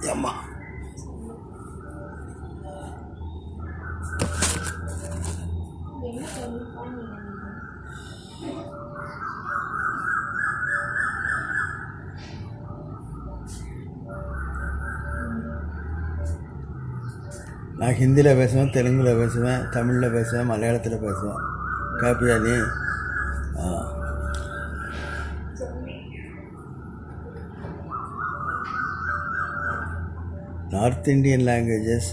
यम्मा நான் ஹிந்தியில் பேசுவேன், தெலுங்கில் பேசுவேன், தமிழில் பேசுவேன், மலையாளத்தில் பேசுவேன். காப்பியா நீ? North Indian languages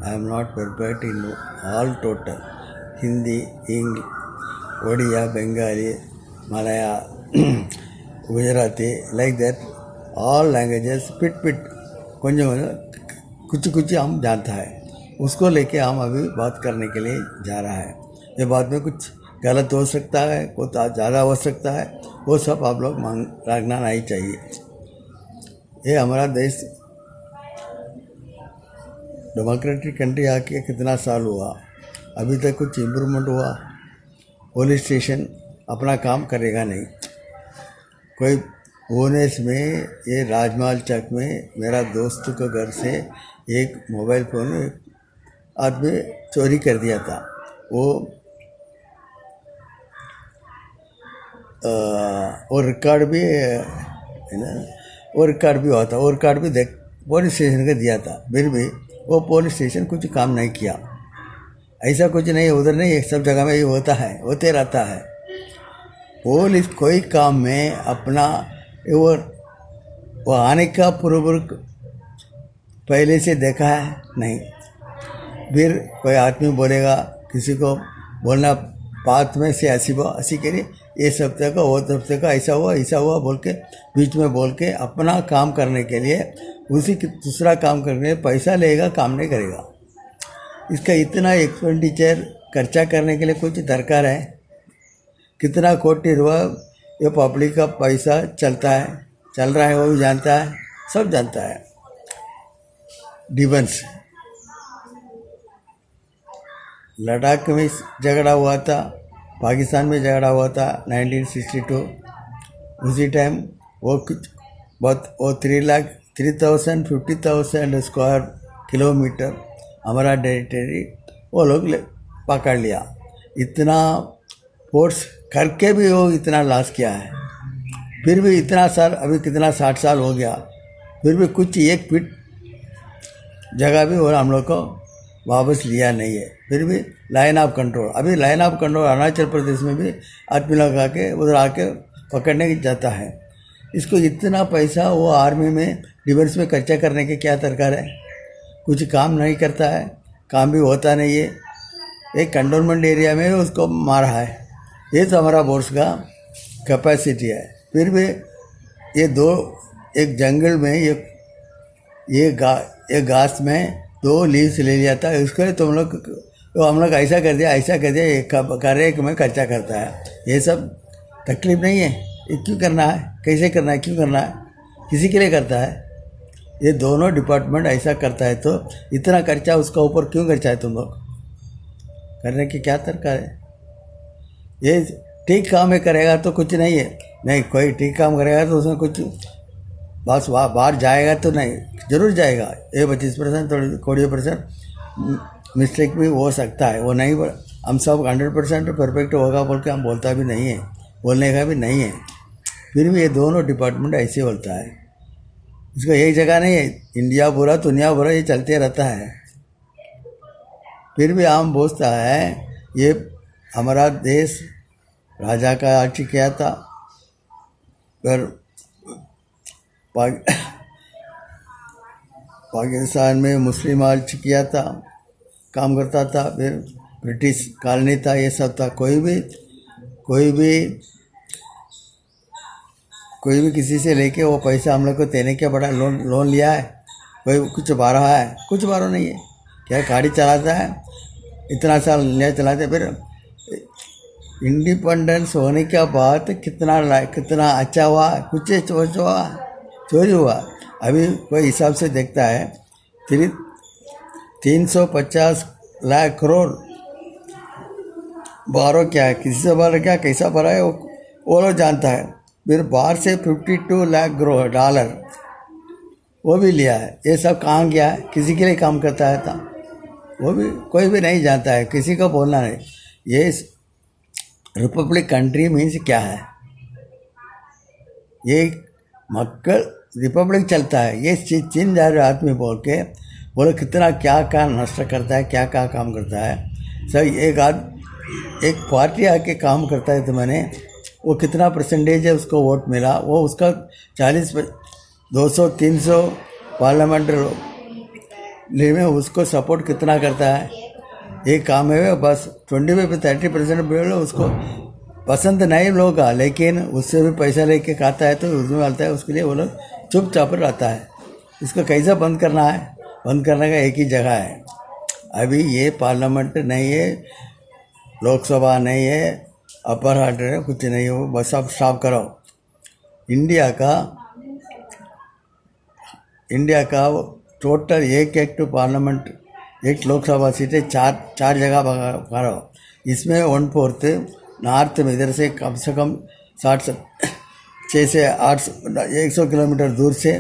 I am not perfect in all total. Hindi, English, Odia, Bengali, Malaya, Gujarati, like that. All languages पिट कुछ हम जानता है, उसको लेके हम अभी बात करने के लिए जा रहा है. ये बात में कुछ गलत हो सकता है, कुछ ज़्यादा हो सकता है, वो सब आप लोग रखना नहीं चाहिए. ये हमारा देश डेमोक्रेटिक कंट्री आके कितना साल हुआ, अभी तक कुछ इम्प्रूवमेंट हुआ? पुलिस स्टेशन अपना काम करेगा नहीं. कोई ओनेस में, ये राजमहल चौक में मेरा दोस्त के घर से एक मोबाइल फ़ोन आदमी चोरी कर दिया था. वो रिकॉर्ड भी है ना, वो रिकॉर्ड भी हुआ था. वो रिकॉर्ड भी देख पुलिस स्टेशन का दिया था, फिर भी वो पुलिस स्टेशन कुछ काम नहीं किया. ऐसा कुछ नहीं, उधर नहीं, सब जगह में ये होता है, होते रहता है. पुलिस कोई काम में अपना वो आने का पूर्व पहले से देखा है नहीं. फिर कोई आदमी बोलेगा, किसी को बोलना बात में से ऐसी करिए, ये सब तक वो सब तक ऐसा हुआ बोल के बीच में बोल के अपना काम करने के लिए उसी दूसरा काम करने के लिए पैसा लेगा, काम नहीं करेगा. इसका इतना एक्सपेंडिचर खर्चा करने के लिए कुछ दरकार है? कितना कोटि रुपया ये पब्लिक का पैसा चल रहा है, वो भी जानता है, सब जानता है. डिफेंस, लद्दाख में झगड़ा हुआ था, पाकिस्तान में झगड़ा हुआ था 1962. उसी टाइम वो 3,50,000 स्क्वायर किलोमीटर हमारा टेरिटरी वो लोग पकड़ लिया. इतना फोर्स करके भी वो इतना लॉस किया है. फिर भी इतना साल, अभी कितना 60 साल हो गया, फिर भी कुछ एक फीट जगह भी और हम लोग को वापस लिया नहीं है. फिर भी लाइन ऑफ कंट्रोल, अभी line of control Arunachal Pradesh में भी आदमी लगा के उधर आके पकड़ने जाता है. इसको इतना पैसा वो आर्मी में, डिफेंस में खर्चा करने के क्या दरकार है? कुछ काम नहीं करता है, काम भी होता नहीं है. एक कंटोनमेंट एरिया में उसको मारा है. ये तो हमारा बोर्ड्स का कैपेसिटी है. फिर भी ये एक जंगल में ये घास में 2 लीव्स ले लिया था. उसको तुम लोग तो हम लोग ऐसा कर दिया, एक में खर्चा करता है. ये सब तकलीफ नहीं है. ये क्यों करना है, कैसे करना है, क्यों करना है, किसी के लिए करता है? ये दोनों डिपार्टमेंट ऐसा करता है तो इतना खर्चा उसका ऊपर क्यों खर्चा है? तुम लोग करने की क्या दरकार है? ये ठीक काम है करेगा तो कुछ नहीं है. नहीं, कोई ठीक काम करेगा तो उसमें कुछ बस बाहर जाएगा तो नहीं, जरूर जाएगा. ये 25% 20% मिस्टेक भी हो सकता है. वो नहीं, हम सब 100% परफेक्ट होगा बोल के हम बोलता भी नहीं है, बोलने का भी नहीं है. फिर भी ये दोनों डिपार्टमेंट ऐसे बोलता है. इसको एक जगह नहीं है, इंडिया बुरा दुनिया बुरा, ये चलते रहता है. फिर भी हम बोलता है ये हमारा देश राजा का आर्ची किया था, पर पाकिस्तान में मुस्लिम आर्ची किया था, काम करता था. फिर ब्रिटिश कॉलोनी था, ये सब था. कोई भी किसी से लेके वो पैसा हम लोग को देने क्या बड़ा लोन लिया है? कोई कुछ बारह है, कुछ बारह नहीं है. क्या गाड़ी चलाता है, इतना साल नया चलाते. फिर इंडिपेंडेंस होने के बाद कितना अच्छा हुआ, कुछ चोरी हुआ. अभी कोई हिसाब से देखता है 350 लाख करोड़ बारह क्या है, किसी से बारह क्या, कैसा भरा है वो लोग जानता है. फिर बाहर से $52 लाख वो भी लिया है। ये सब कहाँ गया है, किसी के लिए काम करता है था, वो भी कोई भी नहीं जानता है, किसी को बोलना नहीं। ये रिपब्लिक कंट्री मीन्स क्या है, ये मक्कल रिपब्लिक चलता है। ये चीन जा रहे आदमी बोल के बोले कितना क्या क्या नष्ट करता है, क्या क्या काम करता है। सर एक पार्टी आके काम करता है तो मैंने वो कितना परसेंटेज है उसको वोट मिला, वो उसका 40 200 300 पार्लियामेंट में उसको सपोर्ट कितना करता है। एक काम है बस 25-30% बोलो उसको पसंद नहीं लोग का, लेकिन उससे भी पैसा लेके खाता है तो उसमें डालता है, उसके लिए वो लोग चुपचाप रहता है। इसको कैसे बंद करना है, बंद करने का एक ही जगह है। अभी ये पार्लियामेंट नहीं है, लोकसभा नहीं है, अपर हार्ट है, कुछ नहीं हो, बस आप स्टॉप करो। इंडिया का टोटल एक तो पार्लियामेंट, एक लोकसभा सीटें चार जगह करो। इसमें 1/4 नॉर्थ में, इधर से कम 6 से 8 100 किलोमीटर दूर से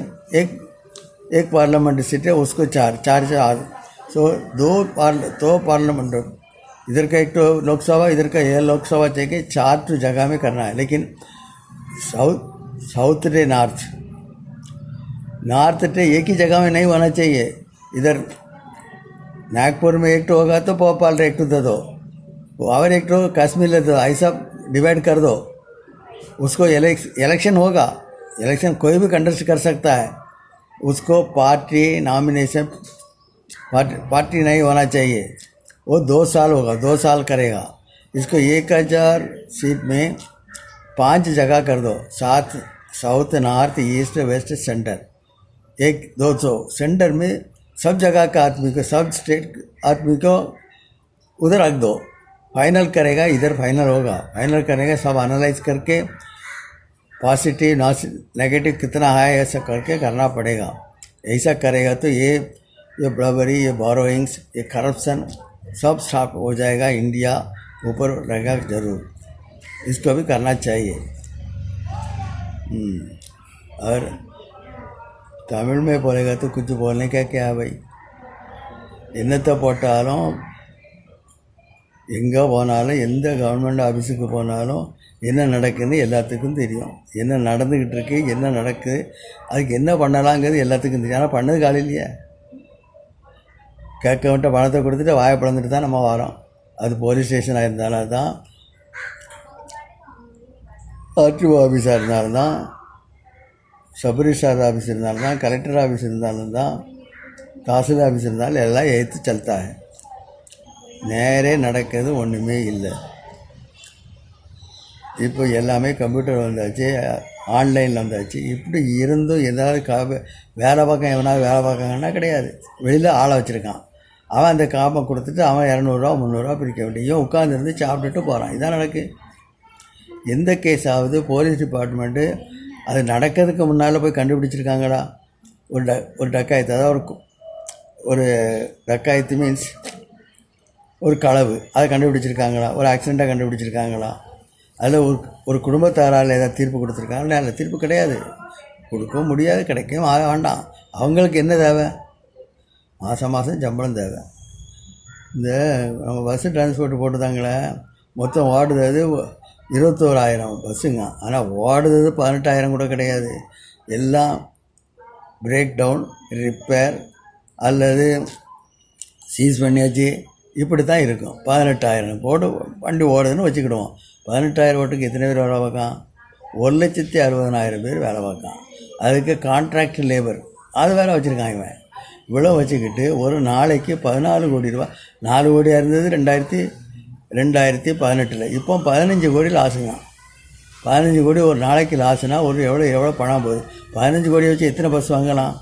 एक पार्लियामेंट सीट है, उसको चार से 8, सो दो पार्लियामेंट, इधर का एक तो लोकसभा, इधर का यह लोकसभा चाहिए, 4 तो जगह में करना है। लेकिन साउथ डे नॉर्थ डे एक ही जगह में नहीं होना चाहिए। इधर नागपुर में एक तो होगा तो भोपाल एक तो दे दो, और एक तो कश्मीर ले दो, ऐसा डिवाइड कर दो। उसको इलेक्शन होगा, इलेक्शन कोई भी कंटेस्ट कर सकता है, उसको पार्टी नॉमिनेशन पार्टी नहीं होना चाहिए। वो 2 साल होगा, 2 साल करेगा। इसको 1000 सीट में 5 जगह कर दो, south north east west centre, 200 centre में सब जगह का आदमी को, सब स्टेट आदमी को उधर रख दो। फाइनल करेगा, इधर फाइनल होगा, फाइनल करेगा, सब एनालाइज करके पॉजिटिव नेगेटिव कितना है ऐसा करके करना पड़ेगा। ऐसा करेगा तो ये बराबरी, ये बोरोइंग्स, ये करप्शन सब स्टॉप हो जाएगा। इंडिया ऊपर रहेगा जरूर, इसको भी करना चाहिए। और तमिल में बोलेगा तो कुछ बोलने का क्या है भाई, என்னத்தை போட்டாலும் எங்கே போனாலும் எந்த கவர்மெண்ட் ஆஃபீஸுக்கு போனாலும் என்ன நடக்குதுன்னு எல்லாத்துக்கும் தெரியும். என்ன நடந்துக்கிட்டு இருக்கு, என்ன நடக்குது, அதுக்கு என்ன பண்ணலாங்கிறது எல்லாத்துக்கும் தெரியும். ஆனால் பண்ணது காலம் இல்லையா, கேட்க விட்ட பணத்தை கொடுத்துட்டு வாயை பிளந்துட்டு தான் நம்ம வரோம். அது போலீஸ் ஸ்டேஷனாக இருந்தாலும் தான், ஆர்டிஓ ஆஃபீஸாக இருந்தாலும் தான், சப் ரிஜிஸ்ட்ரார் ஆஃபீஸ் இருந்தாலும் தான், கலெக்டர் ஆஃபீஸ் இருந்தாலும் தான், தாசில்தார் ஆஃபீஸ் இருந்தாலும் எல்லாம் எடுத்து चलता है. நேரே நடக்கிறது ஒன்றுமே இல்லை. இப்போ எல்லாமே கம்ப்யூட்டர் வந்தாச்சு, ஆன்லைனில் வந்தாச்சு. இப்படி இருந்தும் ஏதாவது வேலை பக்கம் எவனாவது வேலை பார்க்காங்கன்னா கிடையாது. வெளியில் ஆளை வச்சுருக்கான், அவன் அந்த காப்பை கொடுத்துட்டு அவன் 200 300 பிரிக்க வேண்டியும் உட்காந்துருந்து சாப்பிட்டுட்டு போகிறான். இதான் நடக்கு. எந்த கேஸ் ஆகுது போலீஸ் டிபார்ட்மெண்ட்டு அது நடக்கிறதுக்கு முன்னால் போய் கண்டுபிடிச்சிருக்காங்களா? ஒரு டக்காயத்து, அதாவது ஒரு டக்காயத்து மீன்ஸ் ஒரு களவு, அதை கண்டுபிடிச்சிருக்காங்களா? ஒரு ஆக்சிடெண்ட்டாக கண்டுபிடிச்சிருக்காங்களா? அதில் ஒரு குடும்பத்தாரால் ஏதாவது தீர்ப்பு கொடுத்துருக்காங்களா? அதில் தீர்ப்பு கிடையாது, கொடுக்கவும் முடியாது, கிடைக்கவும் ஆக வேண்டாம். அவங்களுக்கு என்ன தேவை? மாதம் சம்பளம் தேவை. இந்த நம்ம பஸ்ஸு டிரான்ஸ்போர்ட் போட்டுதாங்களே, மொத்தம் ஓடுறது 21,000 பஸ்ஸுங்க. ஆனால் ஓடுறது 18,000 கூட கிடையாது. எல்லாம் பிரேக் டவுன், ரிப்பேர் அல்லது சீஸ் பண்ணியாச்சு, இப்படி தான் இருக்கும். 18,000 போட்டு வண்டி ஓடுதுன்னு வச்சுக்கிடுவோம். 18,000 ஓட்டுக்கு எத்தனை பேர் வேலை பார்க்கான்? 1,60,000 பேர் வேலை பார்க்கான். அதுக்கு கான்ட்ராக்ட் லேபர் அது வேலை வச்சுருக்கான். இவன் இவ்வளோ வச்சுக்கிட்டு ஒரு நாளைக்கு 14 கோடி ரூபா, 4 கோடியாக இருந்தது 2018. இப்போ 15 கோடி லாஸுங்க. 15 கோடி ஒரு நாளைக்கு லாஸுனா எவ்வளோ பணம் போகுது? 15 கோடி வச்சு எத்தனை பஸ் வாங்கலாம்?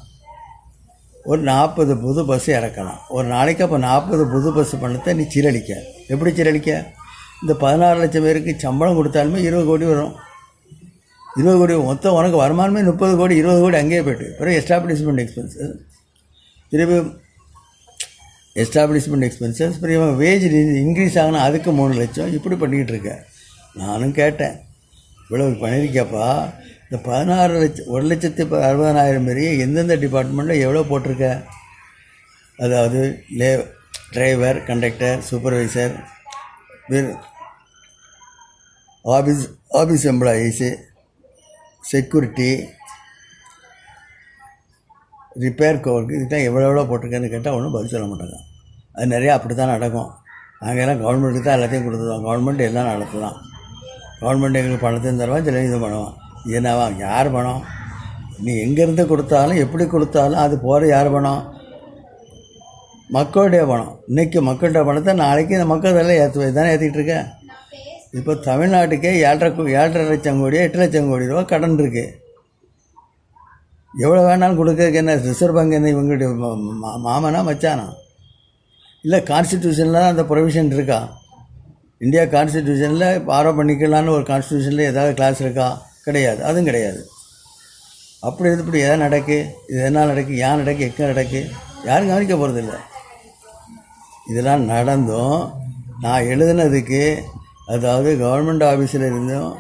ஒரு 40 புது பஸ் இறக்கலாம் ஒரு நாளைக்கு. அப்போ 40 புது பஸ் பண்ணத்தை நீ சீரழிக்க. எப்படி சீரழிக்க? இந்த 16 லட்சம் பேருக்கு சம்பளம் கொடுத்தாலுமே 20 கோடி வரும். 20 கோடி மொத்தம் உனக்கு வருமானமே 30 கோடி, 20 கோடி அங்கேயே போய்ட்டு. பிறகு எஸ்டாப்ளிஷ்மெண்ட் எக்ஸ்பென்சஸ், திருப்பி எஸ்டாப்ளிஷ்மெண்ட் எக்ஸ்பென்சஸ், பிறகு வேஜ் இன்க்ரீஸ் ஆகினா அதுக்கு 3 லட்சம். இப்படி பண்ணிக்கிட்டு இருக்க. நானும் கேட்டேன், இவ்வளோ பண்ணியிருக்கப்பா, இந்த 1,60,000 பேரையும் எந்தெந்த டிபார்ட்மெண்ட்டில் எவ்வளோ போட்டிருக்க? அதாவது driver, conductor, supervisor, office employees, security, repair கோர்க்கு, இதுக்கெல்லாம் எவ்வளோ போட்டிருக்கேன்னு கேட்டால் ஒன்றும் பதில் சொல்ல மாட்டாங்க. அது நிறையா அப்படி தான் நடக்கும். நாங்கள்லாம் கவர்மெண்ட்டுக்கு தான் எல்லாத்தையும் கொடுத்துருவோம். கவர்மெண்ட் எல்லாம் நடத்தலாம். கவர்மெண்ட் எங்களுக்கு பணத்தையும் தருவான், சில இது பண்ணுவான். என்னவா யார் பணம்? நீ எங்கேருந்து கொடுத்தாலும் எப்படி கொடுத்தாலும் அது போகிற யார் பணம்? மக்களுடைய பணம். இன்றைக்கி மக்கள்கிட்ட பணத்தை நாளைக்கு இந்த மக்கள் இதெல்லாம் தானே ஏற்றிக்கிட்டு இருக்கேன். இப்போ தமிழ்நாட்டுக்கே 7.5 லட்சம் கோடி 8 லட்சம் கோடி ரூபா கடன் இருக்குது. எவ்வளோ வேணாலும் கொடுக்கறதுக்கு என்ன ரிசர்வ் பேங்க் என்ன இவங்களுடைய மாமனா மச்சானா? இல்லை கான்ஸ்டியூஷனில் தான் அந்த ப்ரொவிஷன் இருக்கா? இந்தியா கான்ஸ்டியூஷனில் பாரோ பண்ணிக்கலான்னு ஒரு கான்ஸ்டியூஷனில் ஏதாவது கிளாஸ் இருக்கா? கிடையாது. அதுவும் கிடையாது. அப்படி இப்படி எதாவது நடக்கு, இது என்ன நடக்கு, ஏன் நடக்கு, எங்கே நடக்கு, யாரும் கவனிக்க போகிறதில்ல. இதெல்லாம் நடந்தும் நான் எழுதுனதுக்கு, அதாவது கவர்மெண்ட் ஆஃபீஸில் இருந்தும்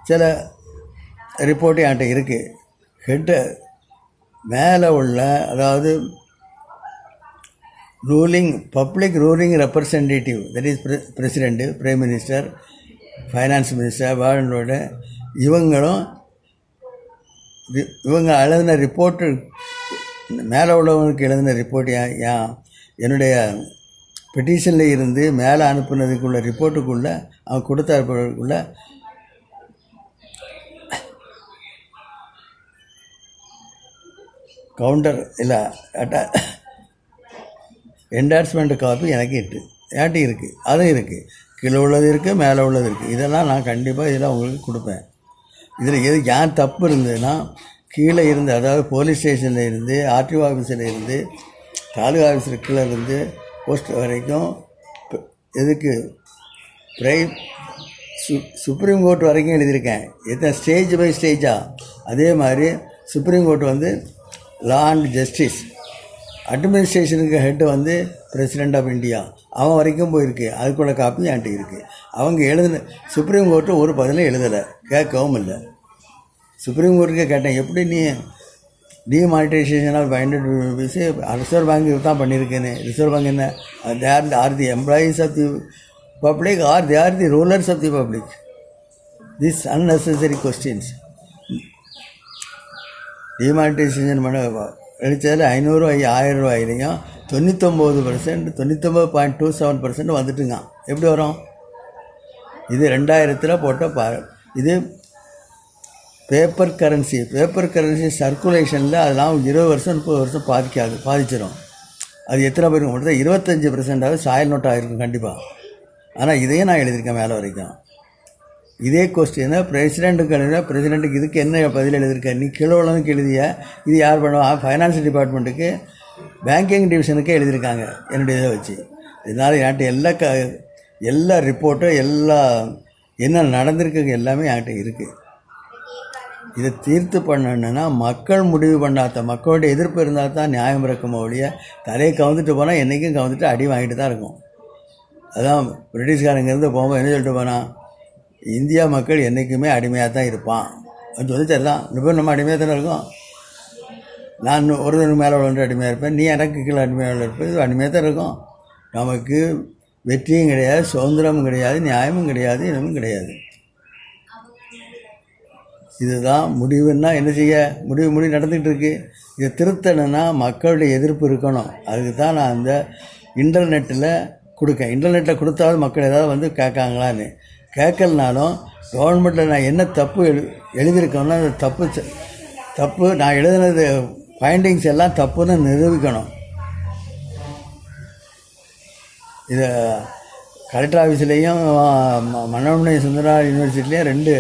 சில ரிப்போர்ட்டு என்கிட்ட இருக்குது. ஹெட்டு மேலே உள்ள, அதாவது public ruling representative, that is president, prime minister, finance minister, வேர்ல்டோட இவங்க எழுதின ரிப்போர்ட்டு, மேலே உள்ளவங்களுக்கு எழுதின ரிப்போர்ட் என்னுடைய பெட்டிஷனில் இருந்து மேலே அனுப்புனதுக்குள்ள ரிப்போர்ட்டுக்குள்ளே அவங்க கொடுத்தக்குள்ள கவுண்டர் இல்லை என்டார்ஸ்மெண்ட் காப்பி எனக்கு என்கிட்ட இருக்குது. அதுவும் இருக்குது. கீழே உள்ளது இருக்குது, மேலே உள்ளது இருக்குது. இதெல்லாம் நான் கண்டிப்பாக இதெல்லாம் உங்களுக்கு கொடுப்பேன். இதில் எது ஏன் தப்பு இருந்ததுன்னா, கீழே இருந்து, அதாவது போலீஸ் ஸ்டேஷனில் இருந்து, ஆர்டிஓ ஆஃபீஸில் இருந்து, தாலுகா ஆஃபீஸில் கீழே இருந்து போஸ்ட் வரைக்கும், எதுக்கு சுப்ரீம் கோர்ட் வரைக்கும் எழுதியிருக்கேன். எத்தனை ஸ்டேஜ் பை ஸ்டேஜாக. அதே மாதிரி சுப்ரீம் கோர்ட் வந்து லா அண்ட் ஜஸ்டிஸ், அட்மினிஸ்ட்ரேஷனுக்கு ஹெட்டு பிரசிடெண்ட் ஆஃப் இந்தியா, அவன் வரைக்கும் போயிருக்கு. அதுக்குள்ள காப்பி என்கிட்ட இருக்குது. அவங்க எழுதின சுப்ரீம் கோர்ட்டு ஒரு பதிலும் எழுதலை, கேட்கவும் இல்லை. சுப்ரீம் கோர்ட்டுக்கே கேட்டேன், எப்படி நீ demonetisation of 500 rupees reserve bank தான் பண்ணியிருக்கேன்னு. ரிசர்வ் பேங்க் என்ன, are the employees of the public or they are the rulers of the public? This unnecessary questions. Demonetisation பண்ண அடித்ததில் 500 1000 ரூபாயிலையும் 99%, 99.27% வந்துட்டுங்க. எப்படி வரும்? இது 2000 போட்ட இது பேப்பர் கரன்சி சர்க்குலேஷனில் அதெல்லாம் 20 வருஷம் 30 வருஷம் பாதிச்சிடும். அது எத்தனை பேருக்கு மட்டும் 25% சாயல் நோட்டாக இருக்கும் கண்டிப்பாக. ஆனால் இதையும் நான் எழுதியிருக்கேன் மேலே வரைக்கும். இதே கொஸ்டினை பிரசிடெண்ட்டுக்கு இதுக்கு என்ன பதில் எழுதியிருக்க? நீ கீழே உள்ளதுக்கு எழுதிய, இது யார் பண்ணுவா? ஃபைனான்ஸ் டிபார்ட்மெண்ட்டுக்கு, பேங்கிங் டிவிஷனுக்கே எழுதியிருக்காங்க என்னுடைய இதை வச்சு. இதனால் என்கிட்ட எல்லா ரிப்போர்ட்டும் என்ன நடந்திருக்கு எல்லாமே என்கிட்ட இருக்குது. இதை தீர்த்து பண்ணணுன்னா மக்கள் முடிவு பண்ணாத, மக்களுடைய எதிர்ப்பு இருந்தால் தான் நியாயம் இருக்குமோ ஒழிய, தலையை கவுந்துட்டு போனால் என்றைக்கும் கவுந்துட்டு அடி வாங்கிட்டு தான் இருக்கும். அதான் பிரிட்டிஷ்காரங்கேருந்து போகும்போது என்ன சொல்லிட்டு போனால், இந்தியா மக்கள் என்றைக்குமே அடிமையாக தான் இருப்பான் அப்படின்னு சொல்லி தரலாம். இப்போ நம்ம அடிமையாக தானே இருக்கோம். நான் ஒருத்தருக்கு மேலே உள்ளவன்ட்டு அடிமையாக இருப்பேன், நீ எனக்கு கீழே அடிமையாக இருப்பேன். இது அடிமையாக தான் இருக்கும். நமக்கு வெற்றியும் கிடையாது, சுதந்திரமும் கிடையாது, நியாயமும் கிடையாது, இன்னமும் கிடையாது. இதுதான் முடிவுன்னா என்ன செய்ய? முடிவு நடந்துகிட்டு இருக்கு. இதை திருத்தணுன்னா மக்களுடைய எதிர்ப்பு இருக்கணும். அதுக்கு தான் நான் இந்த இன்டர்நெட்டில் கொடுக்கேன். இன்டர்நெட்டில் கொடுத்தாவது மக்கள் ஏதாவது கேட்காங்களான்னு. கேட்கலனாலும் கவர்மெண்ட்டில் நான் என்ன தப்பு எழுதியிருக்கோன்னா அந்த தப்பு நான் எழுதினது ஃபைண்டிங்ஸ் எல்லாம் தப்புன்னு நிரூபிக்கணும். இதை கலெக்டர் ஆஃபீஸ்லேயும் மன்னோன்மணி சுந்தரா யூனிவர்சிட்டிலையும் 2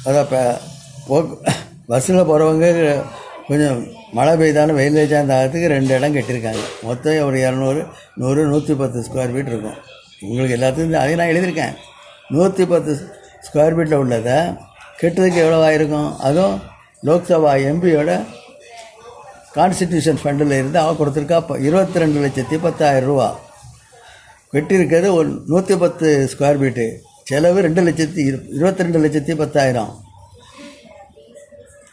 அதான் பஸ்ஸில் போகிறவங்க கொஞ்சம் மழை பெய்தாலும் வெயில் வச்சாந்தாகிறதுக்கு 2 இடம் கட்டியிருக்காங்க. மொத்தம் ஒரு 200, 100, 110 ஸ்கொயர் ஃபீட் இருக்கும். உங்களுக்கு எல்லாத்துக்கும் அதையும் நான் எழுதியிருக்கேன். 110 ஸ்கொயர் ஃபீட்டில் உள்ளதை கெட்டதுக்கு எவ்வளோ ஆகிருக்கும்? அதுவும் லோக்சபா எம்பியோட கான்ஸ்டிடியூஷன் ஃபண்டில் இருந்து அவன் கொடுத்துருக்கா 22,10,10,000 ரூபா. வெட்டியிருக்கிறது ஒரு 110 ஸ்கொயர் ஃபீட்டு. செலவு 22,10,000.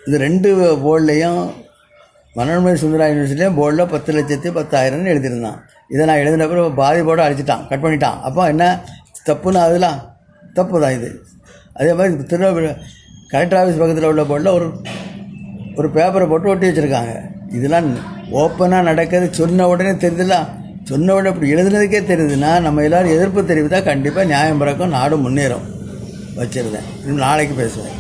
இது 2 போர்ட்லேயும் மனோன்மணி சுந்தரா யூனிவர்சிட்டிலையும் போர்டில் 10,10,000 எழுதியிருந்தான். இதை நான் எழுதினப்போ பாதி போர்டை அடிச்சிட்டான், கட் பண்ணிட்டான். அப்போ என்ன தப்புன்னு அதெல்லாம் தப்பு தான் இது. அதே மாதிரி திருநெல்வேலி கலெக்டர் ஆஃபீஸ் பக்கத்தில் உள்ள போர்டில் ஒரு பேப்பரை போட்டு ஒட்டி வச்சுருக்காங்க. இதெல்லாம் ஓப்பனாக நடக்கிறது. சொன்ன உடனே தெரியுதுல்ல, சொன்ன உடனே இப்படி எழுதுனதுக்கே தெரியுதுன்னா நம்ம எல்லோரும் எதிர்ப்பு தெரிவித்தால் கண்டிப்பாக நியாயம் பிறக்கும், நாடு முன்னேறும். வச்சுருந்தேன். இன்னும் நாளைக்கு பேசுவேன்.